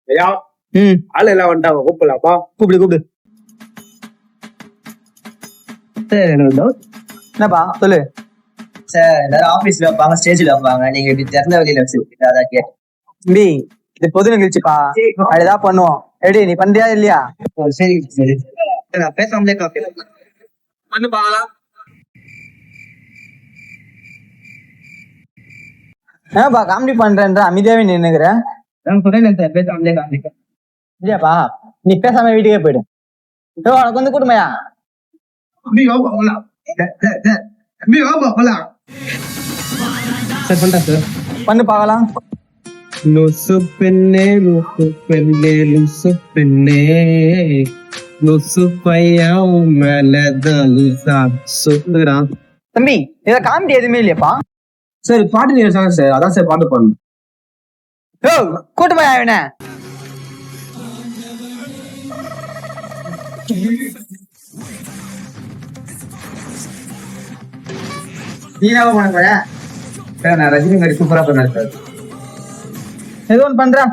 ஐயா ஆளு எல்லாம் வந்துட்டாங்க, கூப்பிடலாப்பா. கூப்பிடு. என்னப்பா சொல்லு. சார் எல்லாரும் ஆபீஸ்ல வைப்பாங்க, ஸ்டேஜ்ல வைப்பாங்க, நீங்க இப்படி திறந்த வெளியில வச்சிருக்கீங்க, அதான் கேட்டேன். தம்பி இது பொது நிகழ்ச்சிப்பா, அதுதான் பண்ணுவோம். எப்படி நீ பண்றியா இல்லையா? சரி சரி, நான் பேசாமலே காப்பி பண்ணு பாக்கலாம். ஏன்ப்பா காமெடி பண்றேன்ற அமைதியாவே நின்னுக்கிறேன். நான் சொன்னேன் சார், பேசாமலே காப்பி. இல்லையாப்பா, நீ பேசாம வீட்டுக்கே போயிடு. உனக்கு வந்து கூட்டுமையா சார் பண்றேன் சார். பண்ணு பாக்கலாம். லுசு பெண்ணே லுசு பெண்ணே லுசு பெண்ணே லுசு பையா மேலதான் லுசா சுத்துறான். தம்பி இத காமெடி எதுவுமே இல்லையாப்பா? சார் பாட்டு நீங்க சார், அதான் சார் பாட்டு பாடணும். கூட்டுமையா அவன நீ என்ன பண்ண போற? சார் நான் ரஜினி மாதிரி சூப்பரா பண்ணேன் சார். ஏதோ ஒன்று பண்றான்.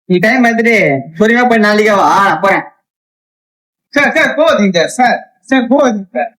நீ டைம் பார்த்துட்டு பொறுமையா போய் நாளைக்கே வா, நான் போறேன். சார் போகுதுங்க சார், போகுதுங்க சார்.